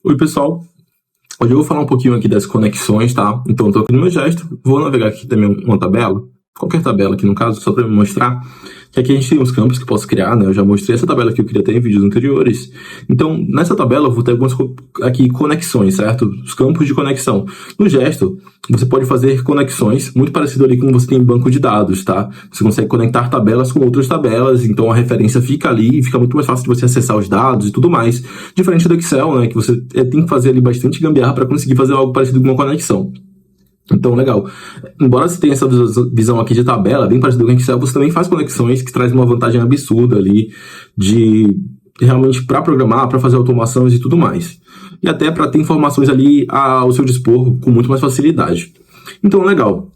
Oi, pessoal. Hoje eu vou falar um pouquinho aqui das conexões, tá? Então, eu tô aqui no meu gesto, vou navegar aqui também uma tabela, qualquer tabela aqui no caso, só para me mostrar que aqui a gente tem uns campos que eu posso criar, né? Eu já mostrei essa tabela que eu queria ter em vídeos anteriores. Então, nessa tabela eu vou ter algumas aqui conexões, certo? Os campos de conexão. No gesto, você pode fazer conexões muito parecido ali com você tem em banco de dados, tá? Você consegue conectar tabelas com outras tabelas, então a referência fica ali e fica muito mais fácil de você acessar os dados e tudo mais. Diferente do Excel, né? Que você tem que fazer ali bastante gambiarra para conseguir fazer algo parecido com uma conexão. Então, legal. Embora você tenha essa visão aqui de tabela, bem parecida com o Excel, você também faz conexões que traz uma vantagem absurda ali de realmente para programar, para fazer automações e tudo mais. E até para ter informações ali ao seu dispor com muito mais facilidade. Então, legal.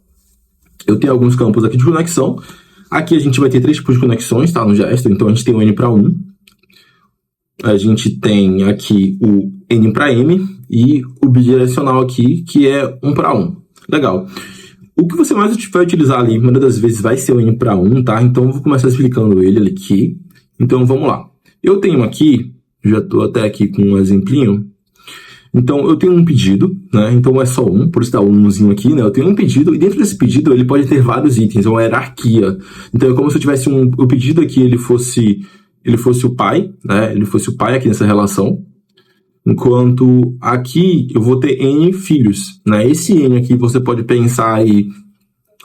Eu tenho alguns campos aqui de conexão. Aqui a gente vai ter 3 tipos de conexões, tá? No gesto. Então, a gente tem o N para 1. A gente tem aqui o N para M e o bidirecional aqui, que é 1 para 1. Legal. O que você mais vai utilizar ali, maioria das vezes, vai ser o N para 1, tá? Então, eu vou começar explicando ele aqui. Então, vamos lá. Eu tenho aqui, já estou até aqui com um exemplinho. Então, eu tenho um pedido, né? Então, é só um, por isso dá umzinho aqui, né? Eu tenho um pedido, e dentro desse pedido, ele pode ter vários itens, é uma hierarquia. Então, é como se eu tivesse o pedido aqui, ele fosse o pai, né? Ele fosse o pai aqui nessa relação. Enquanto aqui eu vou ter N filhos, né? Esse N aqui você pode pensar aí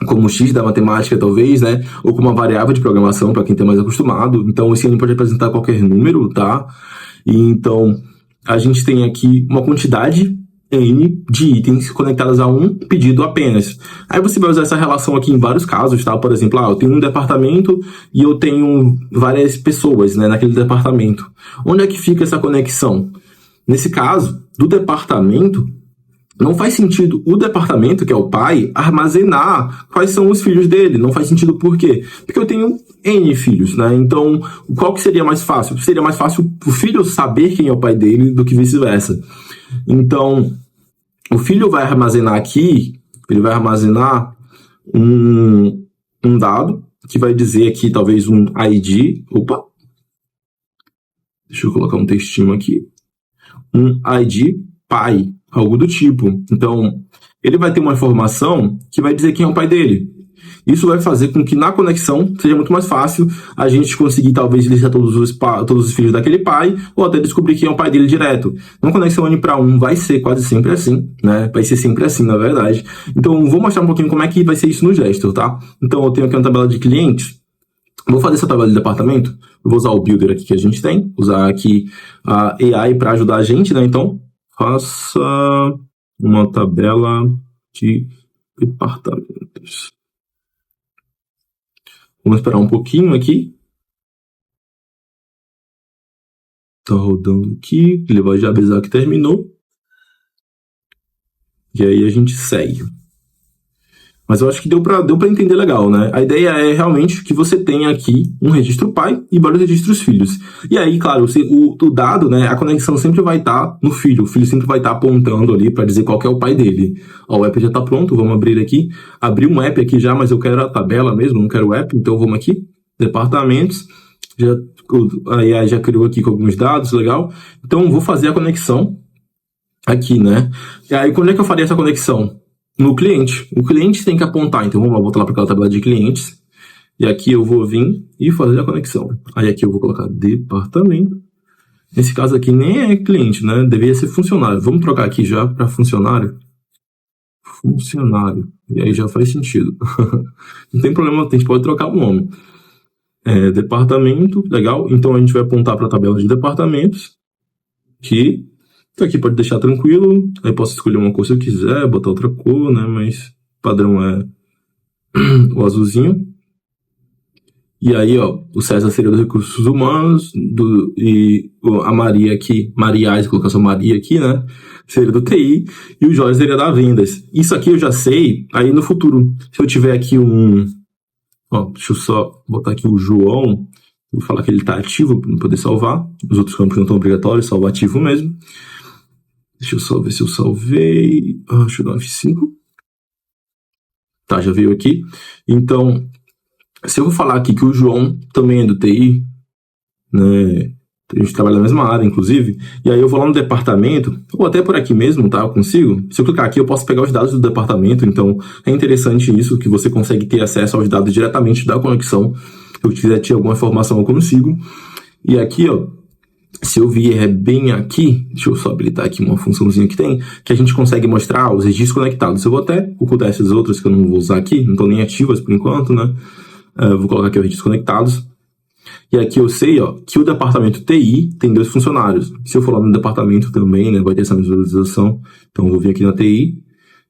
como X da matemática, talvez, né? Ou como uma variável de programação, para quem está mais acostumado. Então, esse N pode representar qualquer número, tá? E então, a gente tem aqui uma quantidade N de itens conectados a um pedido apenas. Aí você vai usar essa relação aqui em vários casos, tá? Por exemplo, eu tenho um departamento e eu tenho várias pessoas, né, naquele departamento. Onde é que fica essa conexão? Nesse caso, do departamento, não faz sentido o departamento, que é o pai, armazenar quais são os filhos dele. Não faz sentido por quê? Porque eu tenho N filhos, né? Então, qual que seria mais fácil? Seria mais fácil o filho saber quem é o pai dele do que vice-versa. Então, o filho vai armazenar aqui, ele vai armazenar um dado, que vai dizer aqui talvez um ID. Opa! Deixa eu colocar um textinho aqui. Um ID pai, algo do tipo. Então, ele vai ter uma informação que vai dizer quem é o pai dele. Isso vai fazer com que na conexão seja muito mais fácil a gente conseguir talvez listar todos os filhos daquele pai ou até descobrir quem é o pai dele direto. Uma conexão N para 1 vai ser quase sempre assim, né? Vai ser sempre assim, na verdade. Então, vou mostrar um pouquinho como é que vai ser isso no Gestor, tá? Então, eu tenho aqui uma tabela de clientes. Vou fazer essa tabela de departamento. Eu vou usar o builder aqui que a gente tem, usar aqui a AI para ajudar a gente, né? Então, faça uma tabela de departamentos. Vamos esperar um pouquinho aqui. Tá rodando aqui. Ele vai já avisar que terminou. E aí a gente segue. Mas eu acho que deu pra entender legal, né? A ideia é realmente que você tenha aqui um registro pai e vários registros filhos. E aí, claro, o dado, né? A conexão sempre vai estar no filho. O filho sempre vai estar apontando ali para dizer qual que é o pai dele. Ó, o app já está pronto, vamos abrir aqui. Abri um app aqui já, mas eu quero a tabela mesmo, não quero o app. Então vamos aqui, departamentos. Aí já criou aqui com alguns dados, legal. Então vou fazer a conexão aqui, né? E aí, quando é que eu faria essa conexão? No cliente. O cliente tem que apontar. Então, vamos voltar lá para aquela tabela de clientes. E aqui eu vou vir e fazer a conexão. Aí aqui eu vou colocar departamento. Nesse caso aqui nem é cliente, né? Deveria ser funcionário. Vamos trocar aqui já para funcionário. Funcionário. E aí já faz sentido. Não tem problema, a gente pode trocar o nome. Departamento, legal. Então, a gente vai apontar para a tabela de departamentos. Que... Então aqui pode deixar tranquilo, aí posso escolher uma cor se eu quiser, botar outra cor, né, mas padrão é o azulzinho. E aí, ó, o César seria dos recursos humanos, e a Maria aqui, Mariais, colocar só Maria aqui, né, seria do TI, e o Jorge seria da vendas. Isso aqui eu já sei, aí no futuro, se eu tiver aqui deixa eu só botar aqui o João, vou falar que ele está ativo para poder salvar, os outros campos não estão obrigatórios, salvar ativo mesmo. Deixa eu só ver se eu salvei. Deixa eu dar um F5. Tá, já veio aqui. Então, se eu vou falar aqui que o João também é do TI, né? A gente trabalha na mesma área, inclusive. E aí eu vou lá no departamento, ou até por aqui mesmo, tá? Eu consigo. Se eu clicar aqui, eu posso pegar os dados do departamento. Então, é interessante isso, que você consegue ter acesso aos dados diretamente da conexão. Se eu quiser ter alguma informação, eu consigo. E aqui, ó, se eu vier bem aqui, deixa eu só habilitar aqui uma funçãozinha que tem, que a gente consegue mostrar os registros conectados. Eu vou até ocultar essas outras que eu não vou usar aqui, não estão nem ativas por enquanto, né? Eu vou colocar aqui os registros conectados. E aqui eu sei, ó, que o departamento TI tem 2 funcionários. Se eu for lá no departamento também, né, vai ter essa visualização. Então eu vou vir aqui na TI,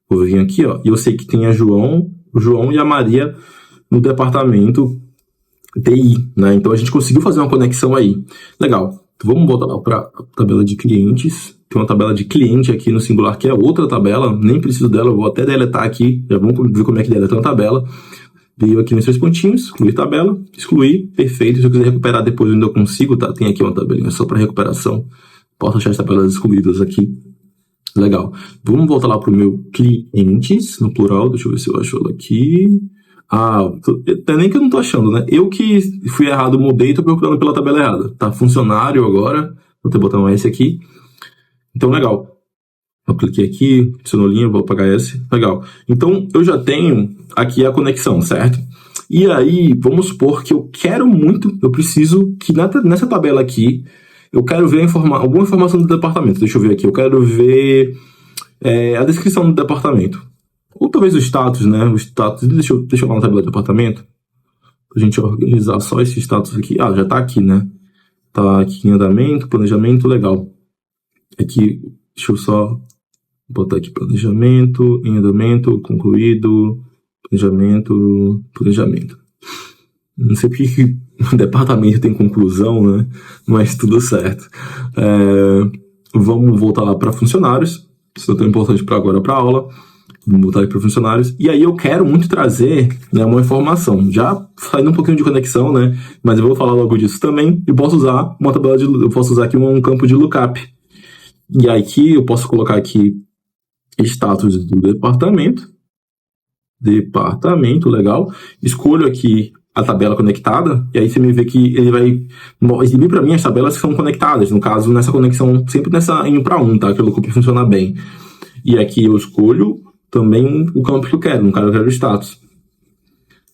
vou vir aqui, ó, e eu sei que tem o João e a Maria no departamento TI, né? Então a gente conseguiu fazer uma conexão aí. Legal. Então, vamos voltar lá para a tabela de clientes. Tem uma tabela de cliente aqui no singular, que é outra tabela. Nem preciso dela, eu vou até deletar aqui. Já vamos ver como é que deleta uma tabela. Veio aqui nos 3 pontinhos, excluir tabela, excluir, perfeito. Se eu quiser recuperar depois, ainda eu consigo, tá? Tem aqui uma tabelinha só para recuperação. Posso achar as tabelas excluídas aqui. Legal. Vamos voltar lá para o meu clientes, no plural. Deixa eu ver se eu acho ela aqui. Até nem que eu não tô achando, né? Eu que fui errado, mudei e tô procurando pela tabela errada. Tá funcionário agora. Vou ter botar um S aqui. Então, legal. Eu cliquei aqui, adicionou linha, vou apagar S. Legal. Então, eu já tenho aqui a conexão, certo? E aí, vamos supor que eu quero muito, eu preciso que nessa tabela aqui, eu quero ver alguma informação do departamento. Deixa eu ver aqui. Eu quero ver a descrição do departamento. Ou talvez o status, né? O status. Deixa eu lá na tabela do departamento. Pra gente organizar só esse status aqui. Já tá aqui, né? Tá aqui em andamento, planejamento, legal. Aqui, deixa eu só botar aqui planejamento, em andamento, concluído, planejamento. Não sei porque o departamento tem conclusão, né? Mas tudo certo. Vamos voltar lá para funcionários. Isso é tão importante para agora para a aula. Vamos voltar aqui para funcionários. E aí eu quero muito trazer, né, uma informação. Já saindo um pouquinho de conexão, né? Mas eu vou falar logo disso também. Eu posso usar uma tabela eu posso usar aqui um campo de lookup. E aí aqui eu posso colocar aqui status do departamento. Legal. Escolho aqui a tabela conectada, e aí você me vê que ele vai exibir para mim as tabelas que são conectadas, no caso, nessa conexão, sempre nessa em 1 para 1, tá? Que o lookup funciona bem. E aqui eu escolho também o campo que eu quero, no caso eu quero o status.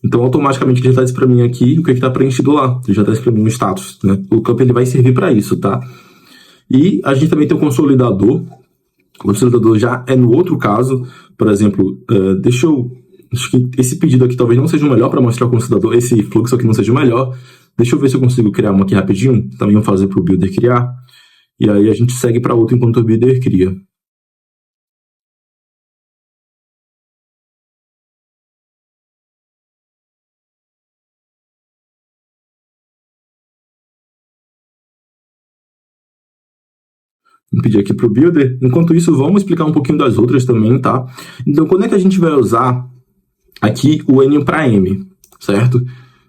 Então, automaticamente, ele já traz para mim aqui o que está preenchido lá. Ele já traz para mim o status, né? O campo ele vai servir para isso, tá? E a gente também tem o consolidador. O consolidador já é no outro caso. Por exemplo, acho que esse pedido aqui talvez não seja o melhor para mostrar o consolidador. Esse fluxo aqui não seja o melhor. Deixa eu ver se eu consigo criar uma aqui rapidinho. Também vou fazer para o builder criar. E aí a gente segue para outro enquanto o builder cria. Vou pedir aqui para o Builder. Enquanto isso, vamos explicar um pouquinho das outras também, tá? Então, quando é que a gente vai usar aqui o N para M, certo?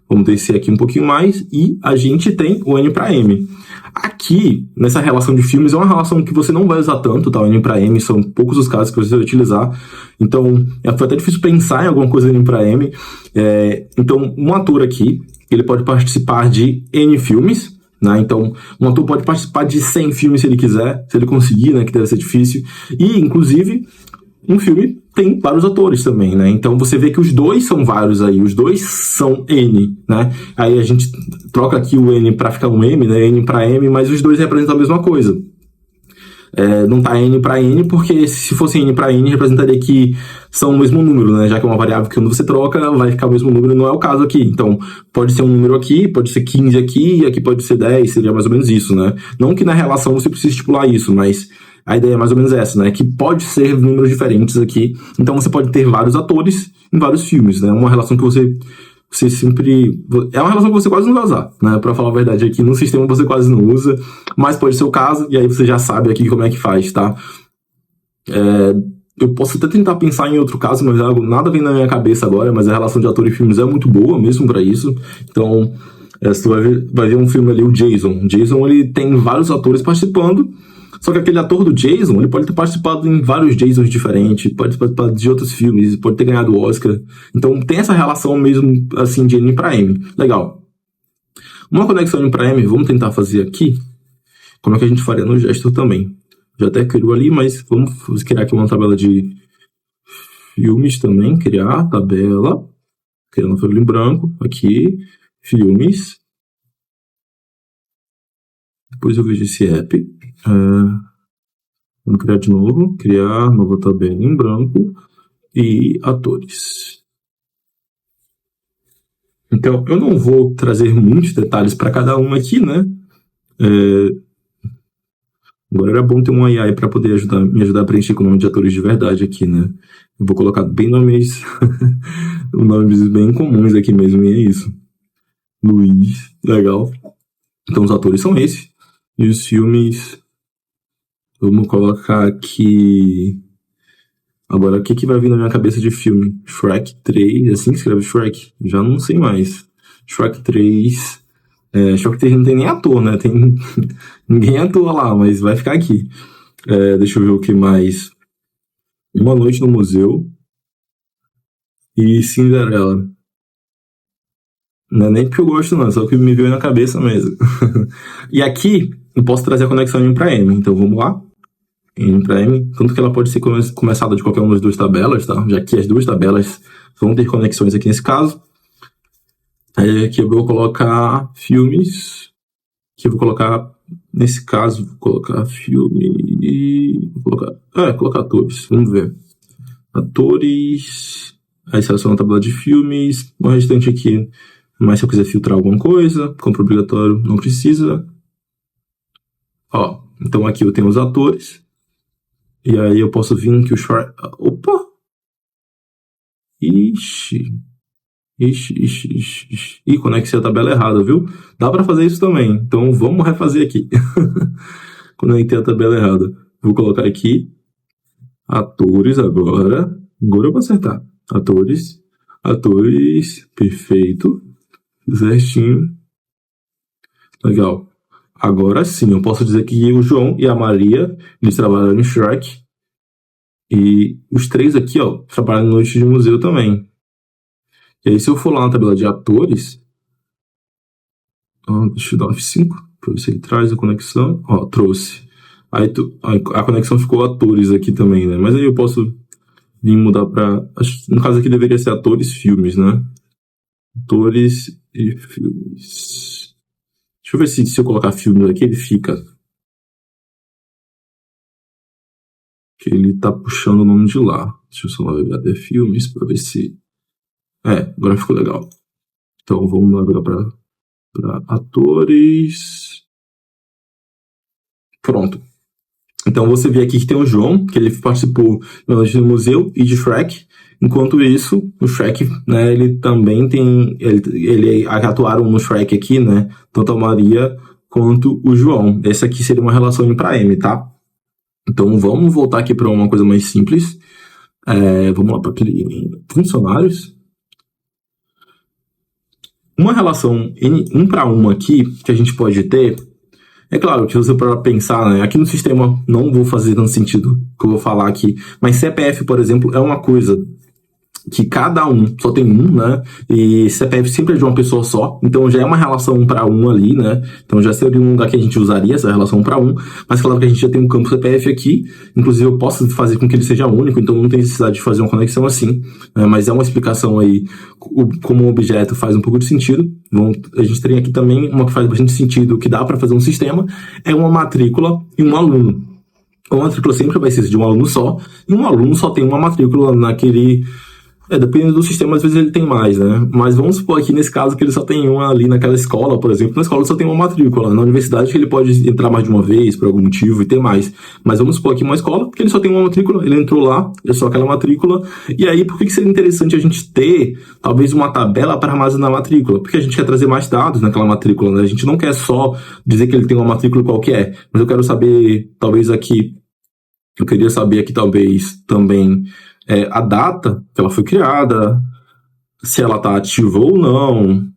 Vamos descer aqui um pouquinho mais e a gente tem o N para M. Aqui, nessa relação de filmes, é uma relação que você não vai usar tanto, tá? O N para M são poucos os casos que você vai utilizar. Então, foi até difícil pensar em alguma coisa N para M. Então, um ator aqui, ele pode participar de N filmes, né? Então, um ator pode participar de 100 filmes se ele quiser, se ele conseguir, né? Que deve ser difícil. E, inclusive, um filme tem vários atores também, né? Então, você vê que os dois são vários aí. Os dois são N, né? Aí a gente troca aqui o N para ficar um M, né? N para M, mas os dois representam a mesma coisa. Não tá N para N, porque se fosse N para N, representaria que são o mesmo número, né? Já que é uma variável que quando você troca, vai ficar o mesmo número, não é o caso aqui. Então, pode ser um número aqui, pode ser 15 aqui, e aqui pode ser 10, seria mais ou menos isso, né? Não que na relação você precise estipular isso, mas a ideia é mais ou menos essa, né? Que pode ser números diferentes aqui. Então, você pode ter vários atores em vários filmes, né? Uma relação que você sempre... É uma relação que você quase não vai usar, né? Pra falar a verdade aqui, no sistema você quase não usa, mas pode ser o caso, e aí você já sabe aqui como é que faz, tá? Eu posso até tentar pensar em outro caso, mas nada vem na minha cabeça agora, mas a relação de ator e filmes é muito boa mesmo pra isso. Então, você vai ver um filme ali, o Jason. O Jason, ele tem vários atores participando, só que aquele ator do Jason, ele pode ter participado em vários Jasons diferentes, pode ter participado de outros filmes, pode ter ganhado o Oscar. Então tem essa relação mesmo, assim, de N para M. Legal. Uma conexão N para M, vamos tentar fazer aqui. como é que a gente faria no Gestor também. Já até criou ali, mas vamos criar aqui uma tabela de filmes também, criar tabela, criando folha em branco, aqui, filmes. Depois eu vejo esse app. Vamos criar de novo, criar nova tabela em branco e atores. Então, eu não vou trazer muitos detalhes para cada um aqui, né? Agora era bom ter um AI para poder me ajudar a preencher com o nome de atores de verdade aqui, né? Eu vou colocar bem nomes, nomes bem comuns aqui mesmo, e é isso. Luiz, legal. Então os atores são esses. E os filmes, vamos colocar aqui... Agora, o que vai vir na minha cabeça de filme? Shrek 3, assim que escreve Shrek? Já não sei mais. Shrek 3... Shrek 3 não tem nem ator, né? Tem... Ninguém atua lá, mas vai ficar aqui. Deixa eu ver o que mais. Uma Noite no Museu e Cinderela. Não é nem porque eu gosto, não, só que me veio na cabeça mesmo. E aqui eu posso trazer a conexão M para M. Então vamos lá. M para M. Tanto que ela pode ser começada de qualquer uma das duas tabelas, tá? Já que as duas tabelas vão ter conexões aqui nesse caso. Aí aqui eu vou colocar filmes. Aqui eu vou colocar, nesse caso, vou colocar filme e... colocar atores. Vamos ver. Atores. Aí seleciona a tabela de filmes. O restante aqui. Mas se eu quiser filtrar alguma coisa, compra obrigatório, não precisa. Ó, então aqui eu tenho os atores. E aí eu posso vir que o Shrek... Opa! Ixi. Ih, conectei a tabela errada, viu? Dá pra fazer isso também. Então vamos refazer aqui. Conectei a tabela errada. Vou colocar aqui atores agora. Agora eu vou acertar. Atores. Perfeito. Certinho. Legal. Agora sim, eu posso dizer que o João e a Maria, eles trabalham no Shrek. E os três aqui, ó, trabalham no Noite de Museu também. E aí, se eu for lá na tabela de atores... deixa eu dar um F5, para ver se ele traz a conexão. Ó, trouxe. Aí a conexão ficou atores aqui também, né? Mas aí eu posso vir mudar para... No caso aqui deveria ser atores filmes, né? Atores e filmes... Deixa eu ver se eu colocar filmes aqui, ele fica. Que ele tá puxando o nome de lá. Deixa eu só navegar até filmes para ver se... agora ficou legal. Então vamos navegar para atores. Pronto. Então você vê aqui que tem o João, que ele participou do museu e de Shrek. Enquanto isso, o Shrek, né, ele também tem... Ele atuaram no Shrek aqui, né? Tanto a Maria quanto o João. Essa aqui seria uma relação M para M, tá? Então vamos voltar aqui para uma coisa mais simples. Vamos lá para funcionários. Uma relação 1 para 1 aqui que a gente pode ter... É claro que você para pensar, né? Aqui no sistema não vou fazer tanto sentido que eu vou falar aqui. Mas CPF, por exemplo, é uma coisa que cada um só tem um, né? E CPF sempre é de uma pessoa só. Então já é uma relação 1 para 1 ali, né? Então já seria um lugar que a gente usaria essa relação 1 para 1. Mas claro que a gente já tem um campo CPF aqui. Inclusive eu posso fazer com que ele seja único. Então não tem necessidade de fazer uma conexão assim. Mas é uma explicação aí. Como um objeto faz um pouco de sentido. A gente tem aqui também uma que faz bastante sentido, que dá para fazer um sistema. É uma matrícula e um aluno. Uma matrícula sempre vai ser de um aluno só. E um aluno só tem uma matrícula naquele... dependendo do sistema, às vezes ele tem mais, né? Mas vamos supor aqui nesse caso que ele só tem uma ali naquela escola, por exemplo. Na escola só tem uma matrícula. Na universidade que ele pode entrar mais de uma vez por algum motivo e ter mais. Mas vamos supor aqui uma escola que ele só tem uma matrícula. Ele entrou lá, é só aquela matrícula. E aí, por que seria interessante a gente ter talvez uma tabela para armazenar a matrícula? Porque a gente quer trazer mais dados naquela matrícula, né? A gente não quer só dizer que ele tem uma matrícula qualquer. Mas eu quero saber, talvez aqui... Eu queria saber aqui, talvez, também... a data que ela foi criada, se ela está ativa ou não.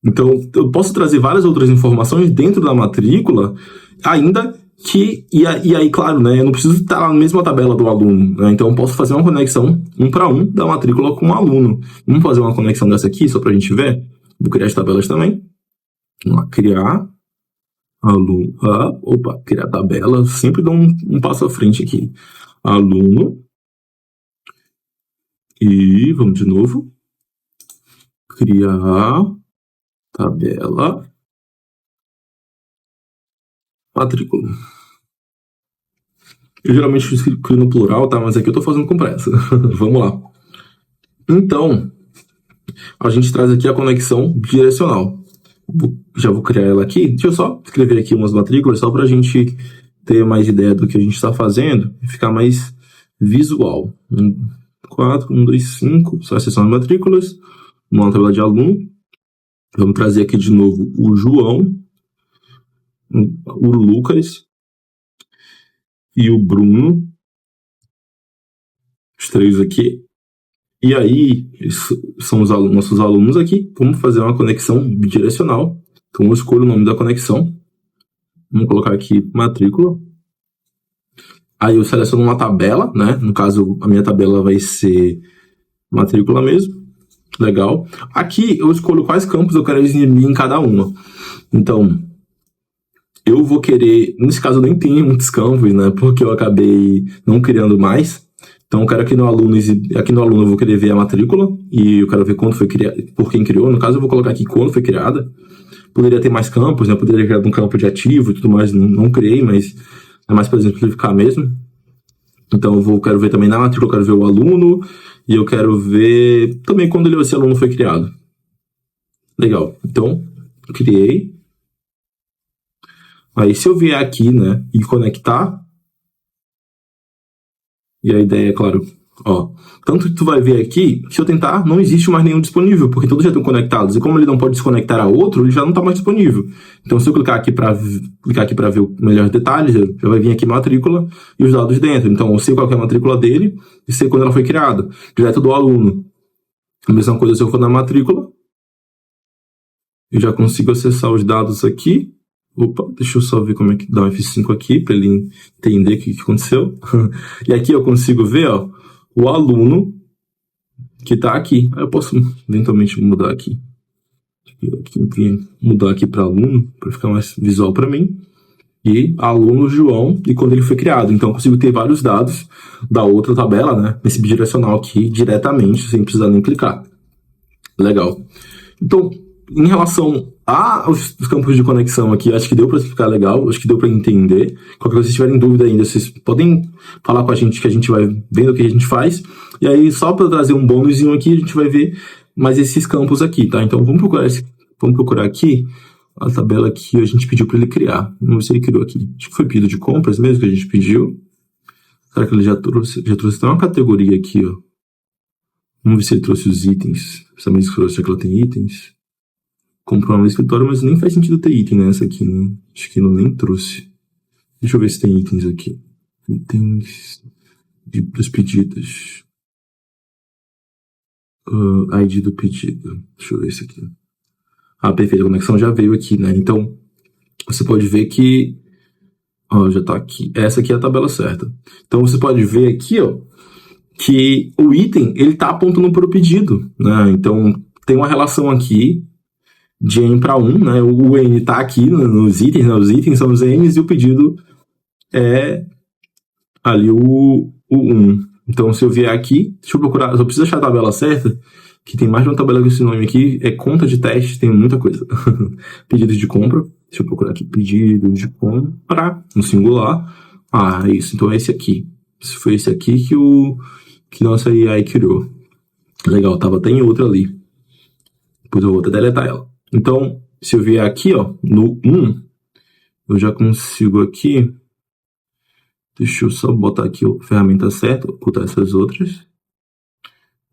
Então, eu posso trazer várias outras informações dentro da matrícula, ainda que... E aí, claro, né, eu não preciso estar na mesma tabela do aluno, né? Então, eu posso fazer uma conexão 1 para 1 da matrícula com o aluno. Vamos fazer uma conexão dessa aqui, só para a gente ver. Vou criar as tabelas também. Vamos lá, criar. Aluno, opa, criar tabela, sempre dá um passo à frente aqui. Aluno, e vamos de novo. Criar tabela, matrícula. Eu geralmente crio no plural, tá? Mas aqui eu tô fazendo com pressa. Vamos lá. Então, a gente traz aqui a conexão direcional. Já vou criar ela aqui. Deixa eu só escrever aqui umas matrículas, só pra gente ter mais ideia do que a gente está fazendo e ficar mais visual. 4, 1, 2, 5, só a seção de matrículas, uma tabela de aluno. Vamos trazer aqui de novo o João, o Lucas e o Bruno, os três aqui. E aí, são os nossos alunos aqui. Vamos fazer uma conexão bidirecional. Então, eu escolho o nome da conexão. Vamos colocar aqui matrícula. Aí eu seleciono uma tabela, né? No caso, a minha tabela vai ser matrícula mesmo. Legal. Aqui eu escolho quais campos eu quero exibir em cada uma. Então, eu vou querer... Nesse caso, eu nem tenho muitos campos, né? Porque eu acabei não criando mais. Então, eu quero aqui no aluno eu vou querer ver a matrícula e eu quero ver quando foi criada, por quem criou. No caso, eu vou colocar aqui quando foi criada. Poderia ter mais campos, né? Poderia criar um campo de ativo e tudo mais. Não criei, mas é mais para exemplificar mesmo. Então, quero ver também na matrícula, eu quero ver o aluno e eu quero ver também quando esse aluno foi criado. Legal. Então, criei. Aí, se eu vier aqui, né, e conectar, e a ideia é, claro, tanto que tu vai ver aqui, se eu tentar, não existe mais nenhum disponível, porque todos já estão conectados. E como ele não pode desconectar a outro, ele já não está mais disponível. Então, se eu clicar aqui para ver os melhores detalhes, já vai vir aqui matrícula e os dados dentro. Então, eu sei qual é a matrícula dele e sei quando ela foi criada. Direto do aluno. A mesma coisa se eu for na matrícula. Eu já consigo acessar os dados aqui. Opa, deixa eu só ver como é que dá um F5 aqui, para ele entender o que aconteceu. E aqui eu consigo ver, o aluno que está aqui. Aí eu posso eventualmente mudar aqui. Mudar aqui para aluno, para ficar mais visual para mim. E aluno João, e quando ele foi criado. Então eu consigo ter vários dados da outra tabela, né? Nesse bidirecional aqui, diretamente, sem precisar nem clicar. Legal. Então, em relação aos campos de conexão aqui, acho que deu para explicar legal, acho que deu para entender. Qualquer coisa, se tiverem dúvida ainda, vocês podem falar com a gente, que a gente vai vendo o que a gente faz. E aí, só para trazer um bônusinho aqui, a gente vai ver mais esses campos aqui, tá? Então, vamos procurar aqui a tabela que a gente pediu para ele criar. Vamos ver se ele criou aqui. Acho que foi pedido de compras mesmo que a gente pediu. Será que ele já trouxe até uma categoria aqui, ó. Vamos ver se ele trouxe os itens. Essa mesa trouxe, já que ela tem itens. Comprou no escritório, mas nem faz sentido ter item nessa aqui, né? Acho que ele nem trouxe. Deixa eu ver se tem itens aqui. Itens dos pedidos. ID do pedido. Deixa eu ver isso aqui. Perfeito. A conexão já veio aqui, né? Então, você pode ver que... já tá aqui. Essa aqui é a tabela certa. Então, você pode ver aqui, que o item, ele tá apontando para o pedido, né? Então, tem uma relação aqui de N para 1, né? O N está aqui nos itens, né? Os itens são os N's e o pedido é ali o 1. Então, se eu vier aqui, deixa eu procurar, eu preciso achar a tabela certa, que tem mais de uma tabela com esse nome aqui, é conta de teste, tem muita coisa. Pedidos de compra, deixa eu procurar aqui, pedido de compra, no singular. É isso, então é esse aqui. Se foi esse aqui que nossa AI criou. Legal, tava até em outra ali. Depois eu vou até deletar ela. Então, se eu vier aqui, no 1, eu já consigo aqui... Deixa eu só botar aqui a ferramenta certa, ocultar essas outras.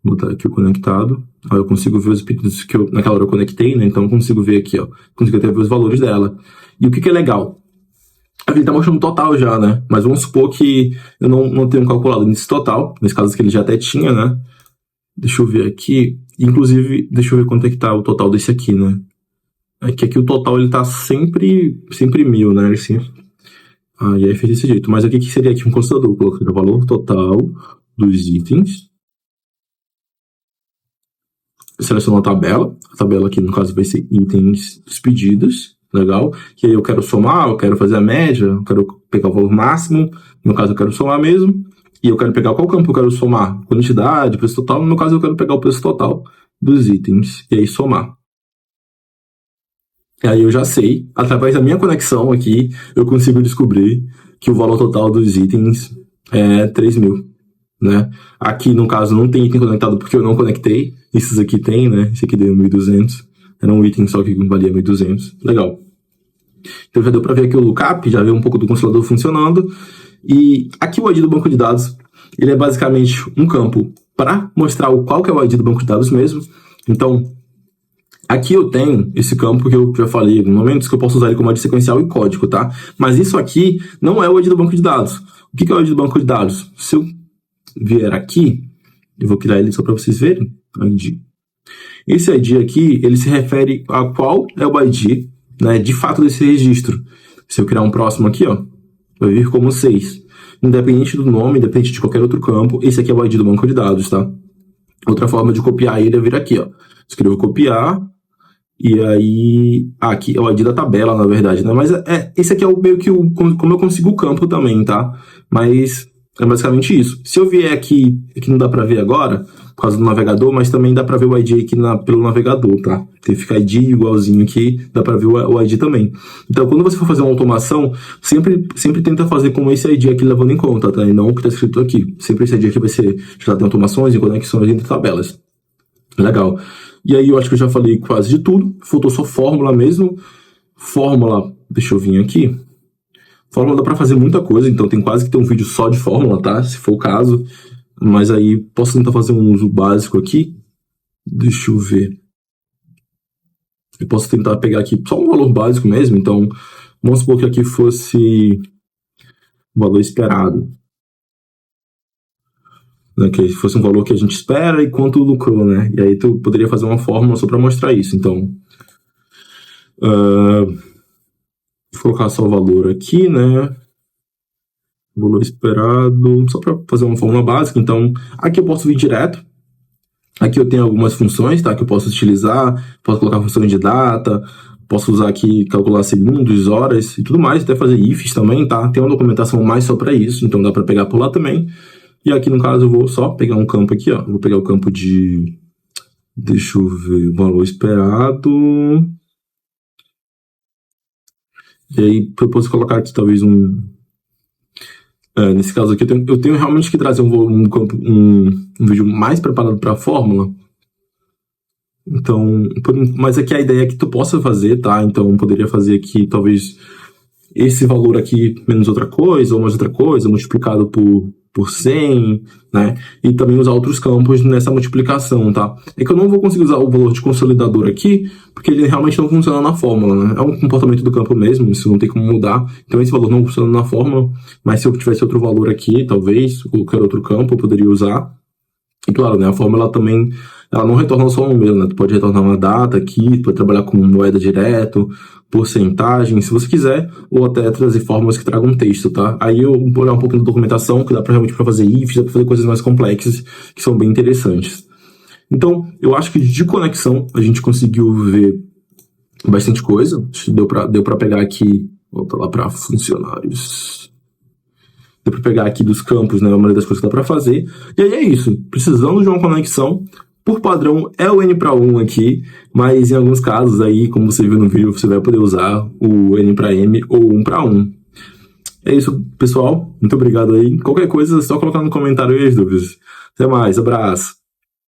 Botar aqui o conectado. Aí eu consigo ver os pedidos que naquela hora eu conectei, né? Então eu consigo ver aqui, consigo até ver os valores dela. E o que é legal? Ele tá mostrando o total já, né? Mas vamos supor que eu não tenho calculado nesse total. Nesse caso que ele já até tinha, né? Deixa eu ver aqui. Inclusive, deixa eu ver quanto é que tá o total desse aqui, né? É que aqui o total ele tá sempre 1000, né? Assim. E aí fez desse jeito. Mas aqui que seria aqui um constador. Colocaria o valor total dos itens. Seleciono a tabela. A tabela aqui, no caso, vai ser itens dos pedidos. Legal? Que aí eu quero somar, eu quero fazer a média, eu quero pegar o valor máximo, no caso eu quero somar mesmo, e eu quero pegar qual campo eu quero somar? Quantidade, preço total, no meu caso eu quero pegar o preço total dos itens, e aí somar. E aí eu já sei, através da minha conexão aqui, eu consigo descobrir que o valor total dos itens é 3.000, né? Aqui, no caso, não tem item conectado porque eu não conectei. Esses aqui tem, né? Esse aqui deu 1.200. Era um item só que valia 1.200. Legal. Então já deu para ver aqui o lookup, já veio um pouco do consolador funcionando. E aqui o ID do banco de dados, ele é basicamente um campo para mostrar qual que é o ID do banco de dados mesmo. Então, aqui eu tenho esse campo que eu já falei em momentos que eu posso usar ele como ID sequencial e código, tá? Mas isso aqui não é o ID do banco de dados. O que é o ID do banco de dados? Se eu vier aqui, eu vou criar ele só para vocês verem. ID. Esse ID aqui, ele se refere a qual é o ID, né, de fato desse registro. Se eu criar um próximo aqui, ó, vai vir como 6. Independente do nome, independente de qualquer outro campo, esse aqui é o ID do banco de dados, tá? Outra forma de copiar ele é vir aqui, ó. Escrevo copiar, e aí... aqui é o ID da tabela, na verdade, né? Mas esse aqui é meio que como eu consigo o campo também, tá? Mas é basicamente isso. Se eu vier aqui não dá pra ver agora, por causa do navegador, mas também dá pra ver o ID aqui pelo navegador, tá? Tem que ficar ID igualzinho aqui, dá pra ver o ID também. Então, quando você for fazer uma automação, sempre tenta fazer com esse ID aqui levando em conta, tá? E não o que tá escrito aqui. Sempre esse ID aqui vai ser, já tem automações e conexões entre tabelas. Legal. E aí eu acho que eu já falei quase de tudo. Faltou só fórmula mesmo. Fórmula, deixa eu vir aqui. Fórmula dá pra fazer muita coisa, então tem quase que ter um vídeo só de fórmula, tá? Se for o caso. Mas aí posso tentar fazer um uso básico aqui. Deixa eu ver. Eu posso tentar pegar aqui só um valor básico mesmo. Então, vamos supor que aqui fosse o valor esperado. Né, que fosse um valor que a gente espera e quanto lucrou, né? E aí tu poderia fazer uma fórmula só para mostrar isso. Então, vou colocar só o valor aqui, né? Valor esperado, só para fazer uma fórmula básica. Então, aqui eu posso vir direto. Aqui eu tenho algumas funções, tá? Que eu posso utilizar. Posso colocar funções de data. Posso usar aqui, calcular segundos, horas e tudo mais. Até fazer ifs também, tá? Tem uma documentação mais só para isso. Então, dá para pegar por lá também. E aqui, no caso, eu vou só pegar um campo aqui, ó. Vou pegar o campo de... Deixa eu ver... Valor esperado. E aí, eu posso colocar aqui, talvez, nesse caso aqui, eu tenho realmente que trazer um vídeo mais preparado para a fórmula. Então... Mas aqui a ideia é que tu possa fazer, tá? Então, poderia fazer aqui, talvez... Esse valor aqui menos outra coisa, ou mais outra coisa, multiplicado por 100, né? E também usar outros campos nessa multiplicação, tá? É que eu não vou conseguir usar o valor de consolidador aqui, porque ele realmente não funciona na fórmula, né? É um comportamento do campo mesmo, isso não tem como mudar. Então esse valor não funciona na fórmula, mas se eu tivesse outro valor aqui, talvez, ou qualquer outro campo, eu poderia usar. E claro, né? A fórmula também, ela não retorna só um número, né? Tu pode retornar uma data aqui, tu pode trabalhar com moeda direto, porcentagem, se você quiser, ou até trazer fórmulas que tragam texto, tá? Aí eu vou olhar um pouco da documentação, que dá pra realmente fazer ifs, dá pra fazer coisas mais complexas, que são bem interessantes. Então, eu acho que de conexão, a gente conseguiu ver bastante coisa. Deu pra pegar aqui, volta lá pra funcionários. Deu pra pegar aqui dos campos, né, a maioria das coisas que dá pra fazer. E aí é isso, precisando de uma conexão, por padrão é o N para 1 aqui, mas em alguns casos aí, como você viu no vídeo, você vai poder usar o N para M ou 1 para 1. É isso, pessoal. Muito obrigado aí. Qualquer coisa, é só colocar no comentário aí as dúvidas. Até mais, abraço.